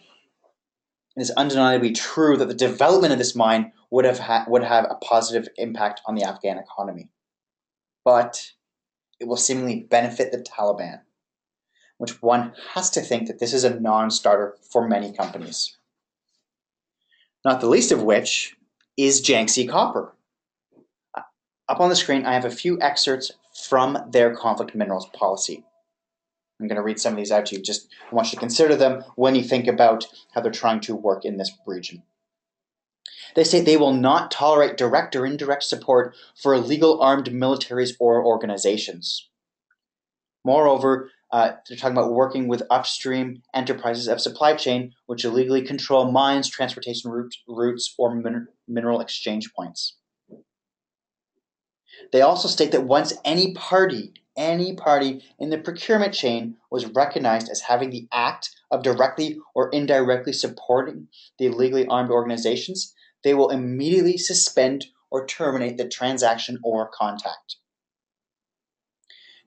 It is undeniably true that the development of this mine would have a positive impact on the Afghan economy. But it will seemingly benefit the Taliban, which one has to think that this is a non-starter for many companies. Not the least of which is Jiangxi Copper. Up on the screen, I have a few excerpts from their conflict minerals policy. I'm going to read some of these out to you. I want you to consider them when you think about how they're trying to work in this region. They say they will not tolerate direct or indirect support for illegal armed militaries or organizations. Moreover, they're talking about working with upstream enterprises of supply chain which illegally control mines, transportation routes, or mineral exchange points. They also state that once any party in the procurement chain was recognized as having the act of directly or indirectly supporting the illegally armed organizations, they will immediately suspend or terminate the transaction or contact.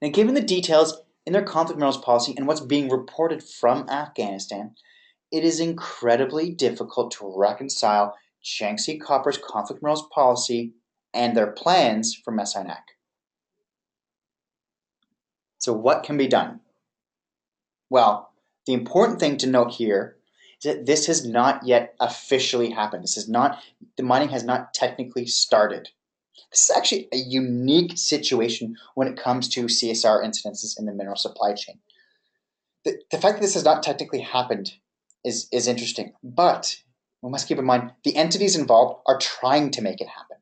Now, given the details in their conflict minerals policy and what's being reported from Afghanistan, it is incredibly difficult to reconcile Jiangxi Copper's conflict minerals policy and their plans for Messinac. So what can be done? Well, the important thing to note here is that this has not yet officially happened. The mining has not technically started. This is actually a unique situation when it comes to CSR incidences in the mineral supply chain. The fact that this has not technically happened is interesting, but we must keep in mind the entities involved are trying to make it happen.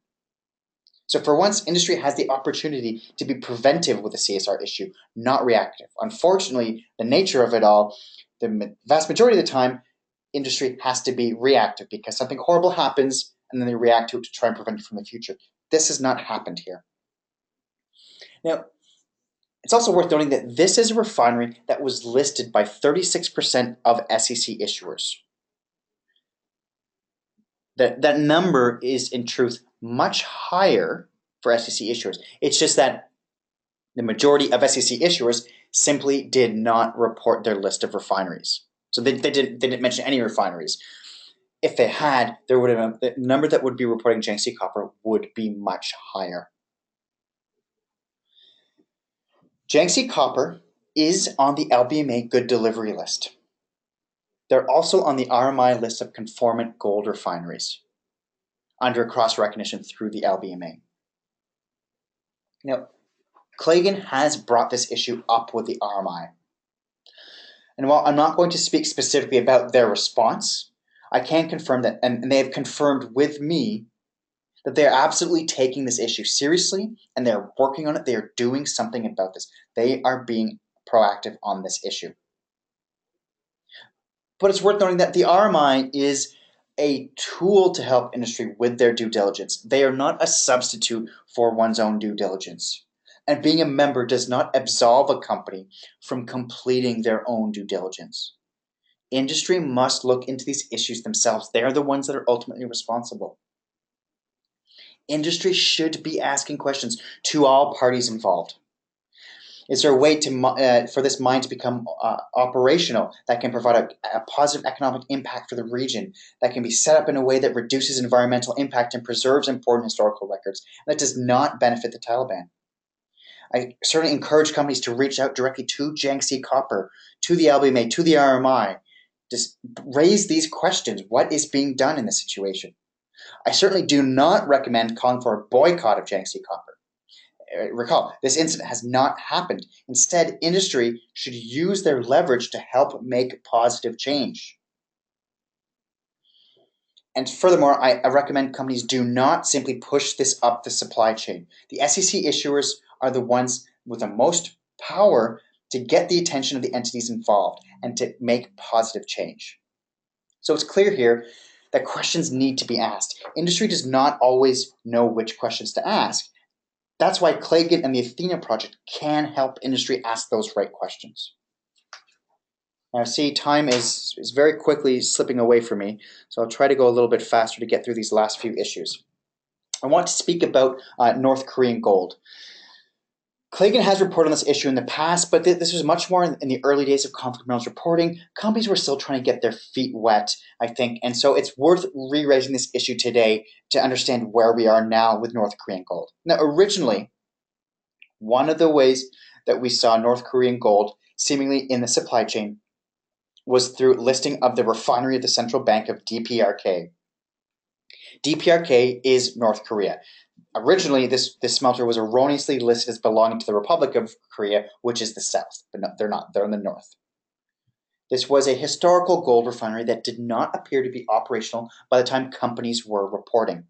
So for once, industry has the opportunity to be preventive with a CSR issue, not reactive. Unfortunately, the nature of it all, the vast majority of the time, industry has to be reactive because something horrible happens and then they react to it to try and prevent it from the future. This has not happened here. Now, it's also worth noting that this is a refinery that was listed by 36% of SEC issuers. That number is, in truth, much higher for SEC issuers. It's just that the majority of SEC issuers simply did not report their list of refineries. So they didn't mention any refineries. If they had, there would have the number that would be reporting Jiangxi Copper would be much higher. Jiangxi Copper is on the LBMA Good Delivery list. They're also on the RMI list of conformant gold refineries under cross-recognition through the LBMA. Now, Claigan has brought this issue up with the RMI. And while I'm not going to speak specifically about their response, I can confirm that, and they have confirmed with me, that they're absolutely taking this issue seriously and they're working on it. They are doing something about this. They are being proactive on this issue. But it's worth noting that the RMI is a tool to help industry with their due diligence. They are not a substitute for one's own due diligence. And being a member does not absolve a company from completing their own due diligence. Industry must look into these issues themselves. They are the ones that are ultimately responsible. Industry should be asking questions to all parties involved. Is there a way for this mine to become operational that can provide a positive economic impact for the region, that can be set up in a way that reduces environmental impact and preserves important historical records, and that does not benefit the Taliban? I certainly encourage companies to reach out directly to Jiangxi Copper, to the LBMA, to the RMI. Just raise these questions. What is being done in this situation? I certainly do not recommend calling for a boycott of Jiangxi Copper. Recall, this incident has not happened. Instead, industry should use their leverage to help make positive change. And furthermore, I recommend companies do not simply push this up the supply chain. The SEC issuers are the ones with the most power to get the attention of the entities involved and to make positive change. So it's clear here that questions need to be asked. Industry does not always know which questions to ask. That's why Claigan and the Athena Project can help industry ask those right questions. Now, see, time is very quickly slipping away from me, so I'll try to go a little bit faster to get through these last few issues. I want to speak about North Korean gold. Claigan has reported on this issue in the past, but this was much more in the early days of conflict minerals reporting. Companies were still trying to get their feet wet, I think, and so it's worth re-raising this issue today to understand where we are now with North Korean gold. Now, originally, one of the ways that we saw North Korean gold seemingly in the supply chain was through listing of the refinery of the Central Bank of DPRK. DPRK is North Korea. Originally, this smelter was erroneously listed as belonging to the Republic of Korea, which is the south, but no, they're not. They're in the north. This was a historical gold refinery that did not appear to be operational by the time companies were reporting.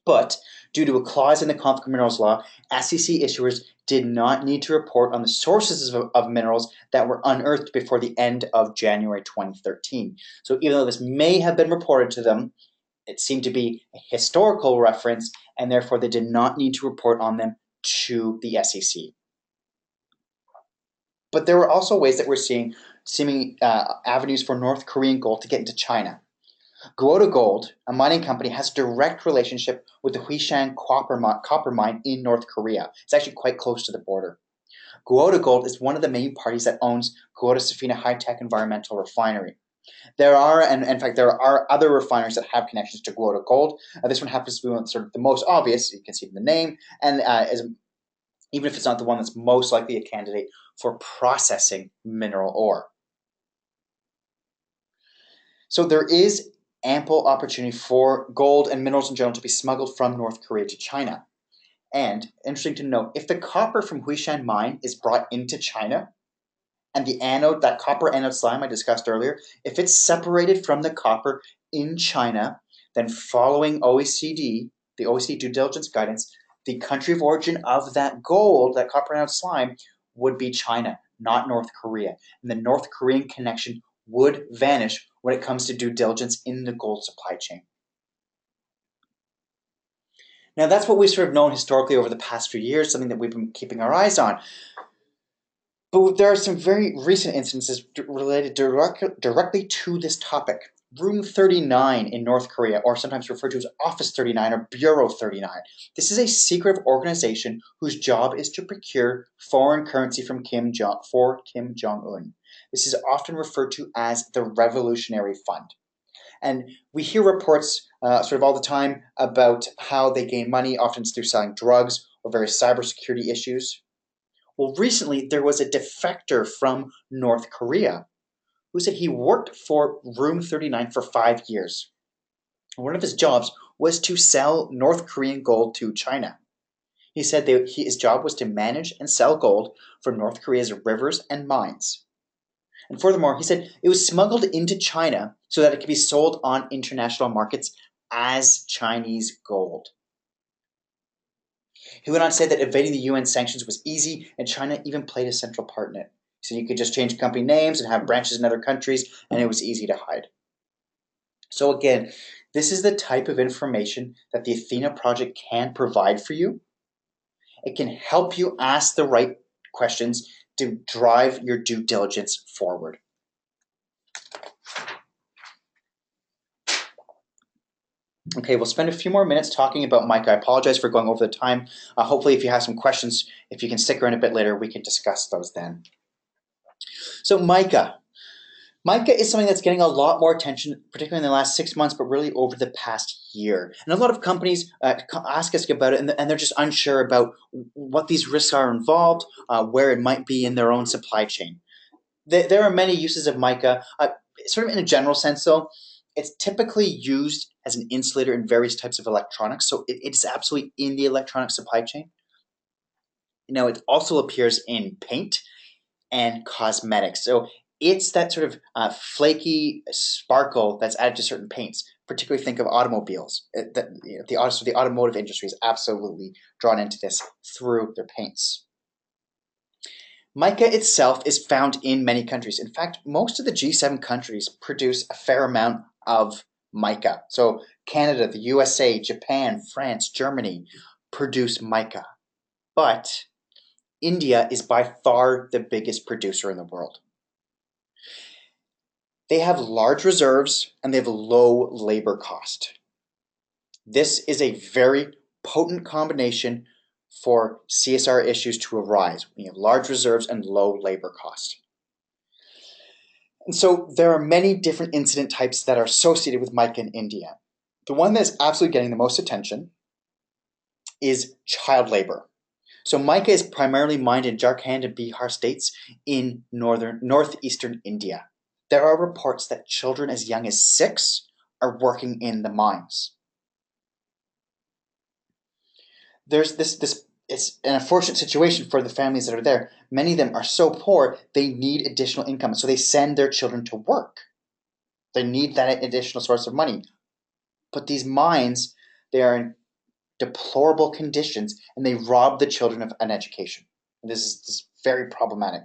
But due to a clause in the conflict minerals law, SEC issuers did not need to report on the sources of minerals that were unearthed before the end of January 2013. So even though this may have been reported to them, it seemed to be a historical reference, and therefore they did not need to report on them to the SEC. But there were also ways that we're seeing seeming avenues for North Korean gold to get into China. Guoda Gold, a mining company, has a direct relationship with the Huishan copper mine in North Korea. It's actually quite close to the border. Guoda Gold is one of the main parties that owns Guoda Safina High-Tech Environmental Refinery. There are, and in fact, there are other refineries that have connections to Guoda Gold. This one happens to be sort of the most obvious. You can see in the name, and even if it's not the one that's most likely a candidate for processing mineral ore. So there is ample opportunity for gold and minerals in general to be smuggled from North Korea to China. And interesting to note, if the copper from Huishan mine is brought into China, and the anode, that copper anode slime I discussed earlier, if it's separated from the copper in China, then following OECD, the OECD due diligence guidance, the country of origin of that gold, that copper anode slime, would be China, not North Korea. And the North Korean connection would vanish when it comes to due diligence in the gold supply chain. Now, that's what we've sort of known historically over the past few years, something that we've been keeping our eyes on. But there are some very recent instances related directly to this topic. Room 39 in North Korea, or sometimes referred to as Office 39 or Bureau 39. This is a secret organization whose job is to procure foreign currency from Kim Jong-un. This is often referred to as the Revolutionary Fund. And we hear reports sort of all the time about how they gain money, often through selling drugs or various cybersecurity issues. Well, recently there was a defector from North Korea who said he worked for Room 39 for 5 years. One of his jobs was to sell North Korean gold to China. He said his job was to manage and sell gold from North Korea's rivers and mines. And furthermore, he said it was smuggled into China so that it could be sold on international markets as Chinese gold. He went on to say that evading the UN sanctions was easy, and China even played a central part in it. So you could just change company names and have branches in other countries, and it was easy to hide. So again, this is the type of information that the Athena Project can provide for you. It can help you ask the right questions to drive your due diligence forward. Okay, we'll spend a few more minutes talking about mica. I apologize for going over the time. Hopefully, if you have some questions, if you can stick around a bit later, we can discuss those then. So mica. Mica is something that's getting a lot more attention, particularly in the last 6 months, but really over the past year. And a lot of companies ask us about it, and they're just unsure about what these risks are involved, where it might be in their own supply chain. There are many uses of mica. Sort of in a general sense, though, it's typically used as an insulator in various types of electronics, so it's absolutely in the electronic supply chain. Now, it also appears in paint and cosmetics. So it's that sort of flaky sparkle that's added to certain paints. Particularly think of automobiles. The automotive industry is absolutely drawn into this through their paints. Mica itself is found in many countries. In fact, most of the G7 countries produce a fair amount of mica. So Canada, the USA, Japan, France, Germany produce mica. But India is by far the biggest producer in the world. They have large reserves and they have low labor cost. This is a very potent combination for CSR issues to arise when you have large reserves and low labor cost. And so there are many different incident types that are associated with mica in India. The one that's absolutely getting the most attention is child labor. So mica is primarily mined in Jharkhand and Bihar states in northeastern India. There are reports that children as young as 6 are working in the mines. There's it's an unfortunate situation for the families that are there. Many of them are so poor, they need additional income. So they send their children to work. They need that additional source of money. But these mines, they are in deplorable conditions and they rob the children of an education. And this is very problematic.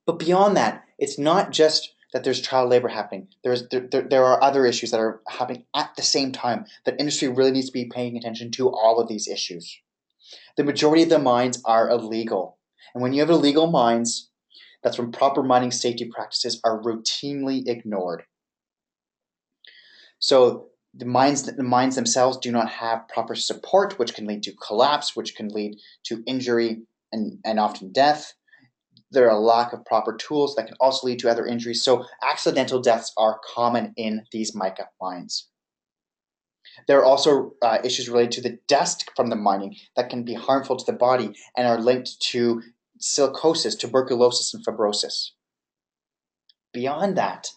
But beyond that, it's not just that there's child labor happening. There are other issues that are happening at the same time that industry really needs to be paying attention to all of these issues. The majority of the mines are illegal. And when you have illegal mines, that's when proper mining safety practices are routinely ignored. So the mines themselves do not have proper support, which can lead to collapse, which can lead to injury and often death. There are a lack of proper tools that can also lead to other injuries. So accidental deaths are common in these mica mines. There are also issues related to the dust from the mining that can be harmful to the body and are linked to silicosis, tuberculosis, and fibrosis. Beyond that,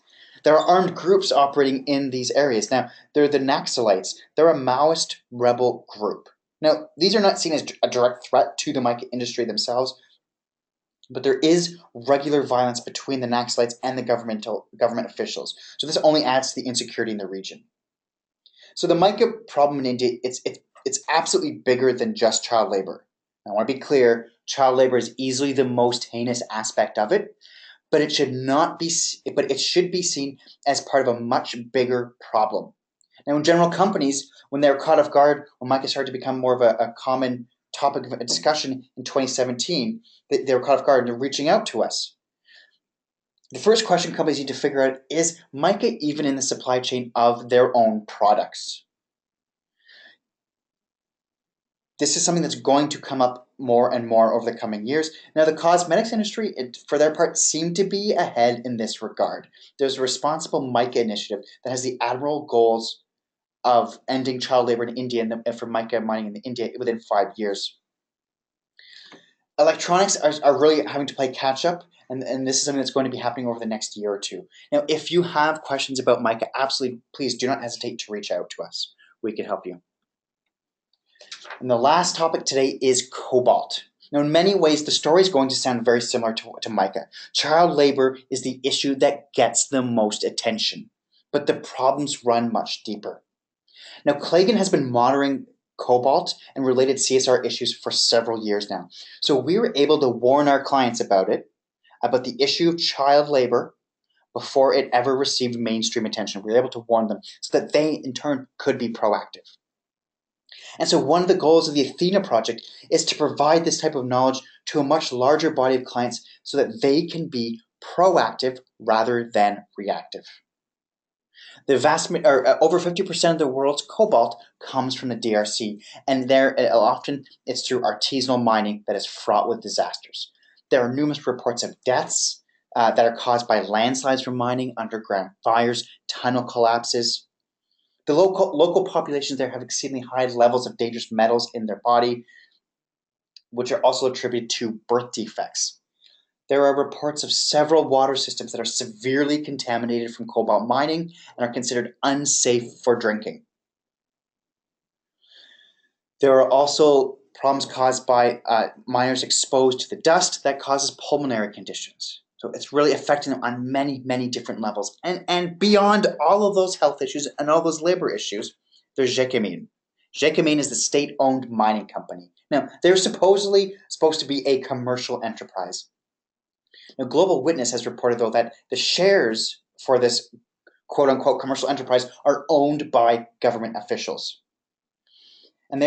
there are armed groups operating in these areas. Now, they're the Naxalites. They're a Maoist rebel group. Now, these are not seen as a direct threat to the mica industry themselves, but there is regular violence between the Naxalites and the government officials. So this only adds to the insecurity in the region. So the mica problem in India, it's absolutely bigger than just child labor. I want to be clear, child labor is easily the most heinous aspect of it, but it should be seen as part of a much bigger problem. Now, in general companies, when they're caught off guard, when mica started to become more of a common topic of discussion in 2017, they were caught off guard and they're reaching out to us. The first question companies need to figure out is mica even in the supply chain of their own products? This is something that's going to come up more and more over the coming years. Now, the cosmetics industry, for their part, seem to be ahead in this regard. There's a responsible mica initiative that has the admirable goals of ending child labor in India and for mica mining in India within 5 years. Electronics are really having to play catch up, and this is something that's going to be happening over the next year or two. Now, if you have questions about mica, absolutely, please do not hesitate to reach out to us. We can help you. And the last topic today is cobalt. Now, in many ways, the story is going to sound very similar to mica. Child labor is the issue that gets the most attention, but the problems run much deeper. Now, Claigan has been monitoring cobalt and related CSR issues for several years now. So we were able to warn our clients about the issue of child labor before it ever received mainstream attention. We were able to warn them so that they, in turn, could be proactive. And so one of the goals of the Athena Project is to provide this type of knowledge to a much larger body of clients so that they can be proactive rather than reactive. The over 50% of the world's cobalt comes from the DRC, and often it's through artisanal mining that is fraught with disasters. There are numerous reports of deaths that are caused by landslides from mining, underground fires, tunnel collapses. The local populations there have exceedingly high levels of dangerous metals in their body, which are also attributed to birth defects. There are reports of several water systems that are severely contaminated from cobalt mining and are considered unsafe for drinking. There are also problems caused by miners exposed to the dust that causes pulmonary conditions. So it's really affecting them on many, many different levels. And beyond all of those health issues and all those labor issues, there's Gécamines. Gécamines is the state-owned mining company. Now, they're supposedly supposed to be a commercial enterprise. Now, Global Witness has reported, though, that the shares for this quote-unquote commercial enterprise are owned by government officials. And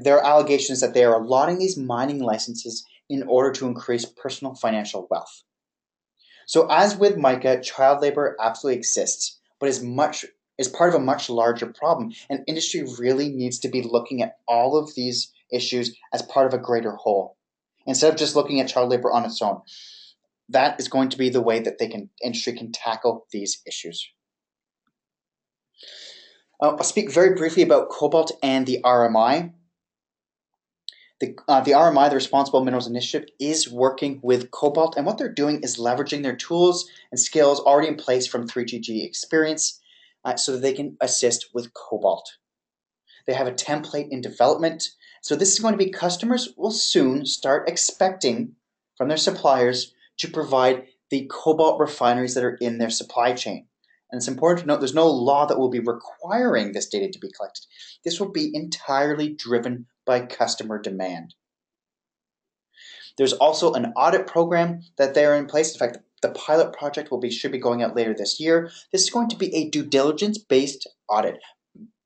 their allegation is that they are allotting these mining licenses in order to increase personal financial wealth. So as with mica, child labor absolutely exists, but is part of a much larger problem, and industry really needs to be looking at all of these issues as part of a greater whole, instead of just looking at child labor on its own. That is going to be the way that industry can tackle these issues. I'll speak very briefly about cobalt and the RMI. The RMI, the Responsible Minerals Initiative, is working with Cobalt, and what they're doing is leveraging their tools and skills already in place from 3GG experience so that they can assist with Cobalt. They have a template in development, so this is going to be customers will soon start expecting from their suppliers to provide the cobalt refineries that are in their supply chain. And it's important to note there's no law that will be requiring this data to be collected. This will be entirely driven by customer demand. There's also an audit program that they're in place. In fact, the pilot project should be going out later this year. This is going to be a due diligence-based audit,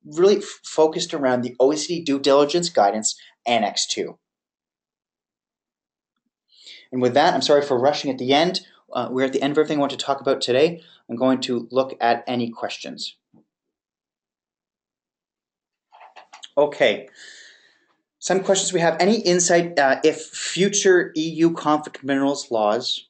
really focused around the OECD due diligence guidance Annex 2. And with that, I'm sorry for rushing at the end. We're at the end of everything I want to talk about today. I'm going to look at any questions. Okay. Some questions we have. Any insight if future EU conflict minerals laws